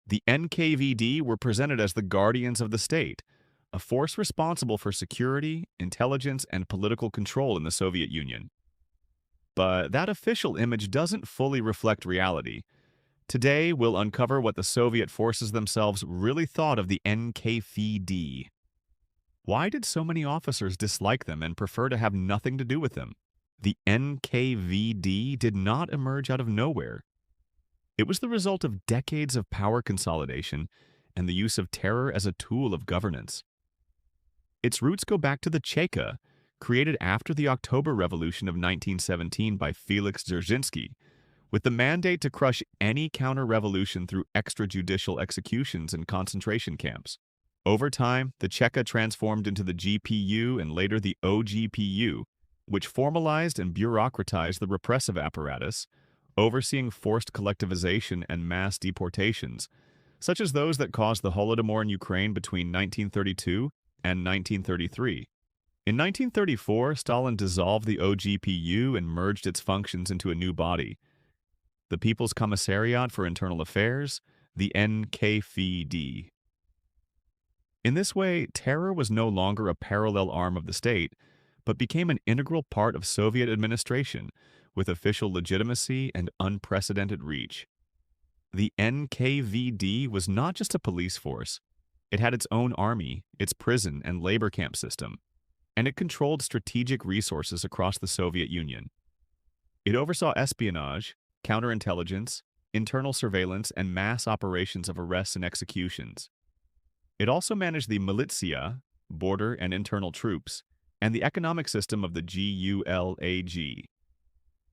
The NKVD were presented as the guardians of the state, a force responsible for security, intelligence, and political control in the Soviet Union. But that official image doesn't fully reflect reality. Today, we'll uncover what the Soviet forces themselves really thought of the NKVD. Why did so many officers dislike them and prefer to have nothing to do with them? The NKVD did not emerge out of nowhere. It was the result of decades of power consolidation and the use of terror as a tool of governance. Its roots go back to the Cheka, created after the October Revolution of 1917 by Felix Dzerzhinsky, with the mandate to crush any counter-revolution through extrajudicial executions and concentration camps. Over time, the Cheka transformed into the GPU and later the OGPU, which formalized and bureaucratized the repressive apparatus, overseeing forced collectivization and mass deportations, such as those that caused the Holodomor in Ukraine between 1932 and 1933. In 1934, Stalin dissolved the OGPU and merged its functions into a new body, the People's Commissariat for Internal Affairs, the NKVD. In this way, terror was no longer a parallel arm of the state, but became an integral part of Soviet administration, with official legitimacy and unprecedented reach. The NKVD was not just a police force. It had its own army, its prison and labor camp system, and it controlled strategic resources across the Soviet Union. It oversaw espionage, counterintelligence, internal surveillance, and mass operations of arrests and executions. It also managed the militia, border and internal troops, and the economic system of the GULAG.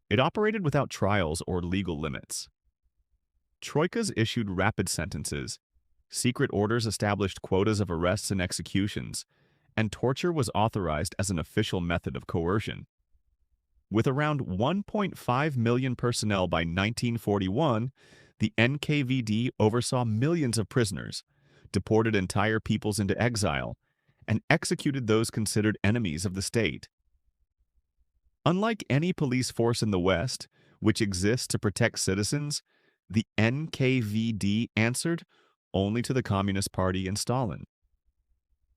It operated without trials or legal limits. Troikas issued rapid sentences, secret orders established quotas of arrests and executions, and torture was authorized as an official method of coercion. With around 1.5 million personnel by 1941, the NKVD oversaw millions of prisoners, deported entire peoples into exile, and executed those considered enemies of the state. Unlike any police force in the West, which exists to protect citizens, the NKVD answered only to the Communist Party and Stalin.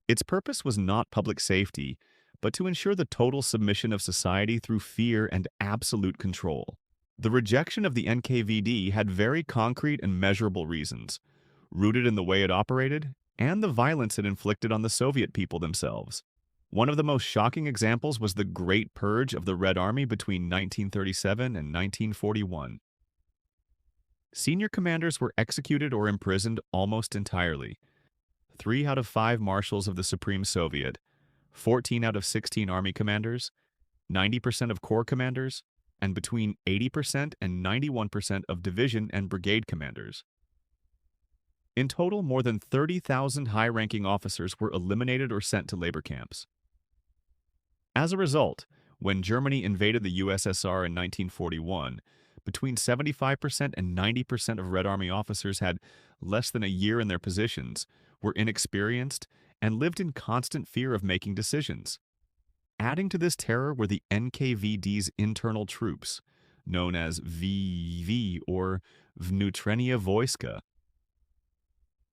Its purpose was not public safety, but to ensure the total submission of society through fear and absolute control. The rejection of the NKVD had very concrete and measurable reasons, rooted in the way it operated and the violence it inflicted on the Soviet people themselves. One of the most shocking examples was the Great Purge of the Red Army between 1937 and 1941. Senior commanders were executed or imprisoned almost entirely. 3 out of 5 marshals of the Supreme Soviet, 14 out of 16 army commanders, 90% of corps commanders, and between 80% and 91% of division and brigade commanders. In total, more than 30,000 high-ranking officers were eliminated or sent to labor camps. As a result, when Germany invaded the USSR in 1941, between 75% and 90% of Red Army officers had less than a year in their positions, were inexperienced, and lived in constant fear of making decisions. Adding to this terror were the NKVD's internal troops, known as VV or Vnutrenia Voiska.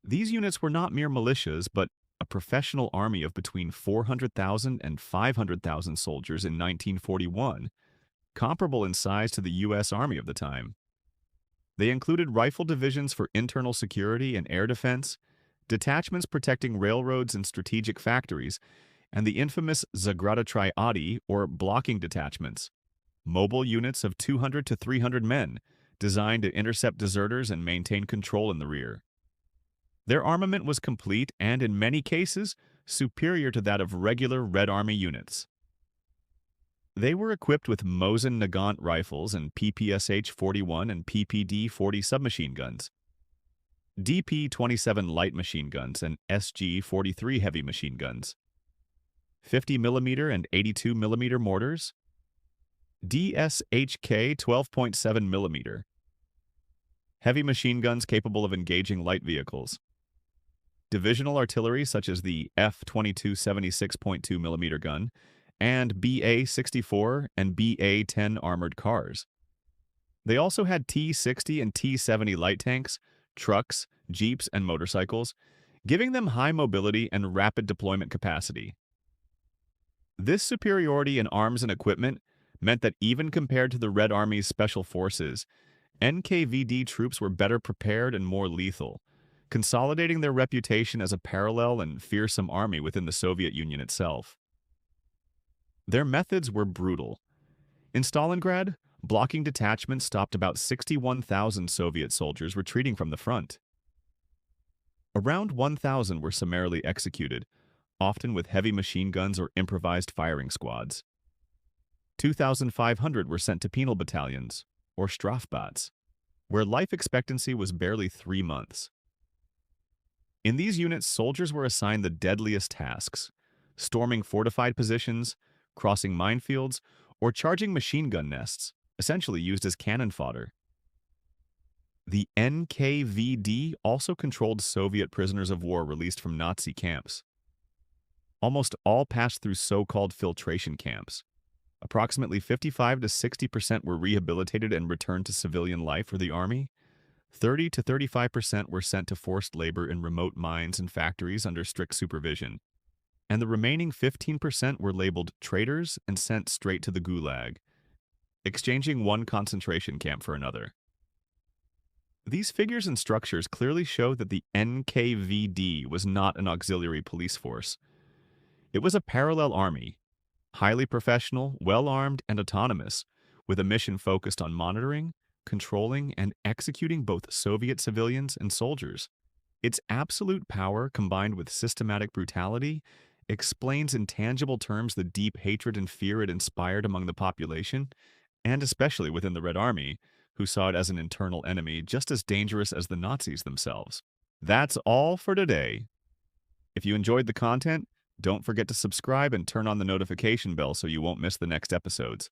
These units were not mere militias, but a professional army of between 400,000 and 500,000 soldiers in 1941, comparable in size to the U.S. Army of the time. They included rifle divisions for internal security and air defense, detachments protecting railroads and strategic factories, and the infamous Zagrada or blocking detachments, mobile units of 200 to 300 men, designed to intercept deserters and maintain control in the rear. Their armament was complete and, in many cases, superior to that of regular Red Army units. They were equipped with Mosin Nagant rifles and PPSH-41 and PPD-40 submachine guns, DP-27 light machine guns and SG-43 heavy machine guns, 50mm and 82mm mortars, DSHK 12.7mm, heavy machine guns capable of engaging light vehicles, divisional artillery such as the F-22 76.2mm gun, and BA-64 and BA-10 armored cars. They also had T-60 and T-70 light tanks, trucks, jeeps, and motorcycles, giving them high mobility and rapid deployment capacity. This superiority in arms and equipment meant that even compared to the Red Army's special forces, NKVD troops were better prepared and more lethal, consolidating their reputation as a parallel and fearsome army within the Soviet Union itself. Their methods were brutal. In Stalingrad, blocking detachments stopped about 61,000 Soviet soldiers retreating from the front. Around 1,000 were summarily executed, often with heavy machine guns or improvised firing squads. 2,500 were sent to penal battalions, or Strafbats, where life expectancy was barely 3 months. In these units, soldiers were assigned the deadliest tasks: storming fortified positions, crossing minefields, or charging machine gun nests, essentially used as cannon fodder. The NKVD also controlled Soviet prisoners of war released from Nazi camps. Almost all passed through so-called filtration camps. Approximately 55 to 60% were rehabilitated and returned to civilian life for the army. 30 to 35% were sent to forced labor in remote mines and factories under strict supervision. And the remaining 15% were labeled traitors and sent straight to the Gulag, exchanging one concentration camp for another. These figures and structures clearly show that the NKVD was not an auxiliary police force. It was a parallel army, highly professional, well-armed, and autonomous, with a mission focused on monitoring, controlling, and executing both Soviet civilians and soldiers. Its absolute power, combined with systematic brutality, explains in tangible terms the deep hatred and fear it inspired among the population, and especially within the Red Army, who saw it as an internal enemy just as dangerous as the Nazis themselves. That's all for today. If you enjoyed the content, don't forget to subscribe and turn on the notification bell so you won't miss the next episodes.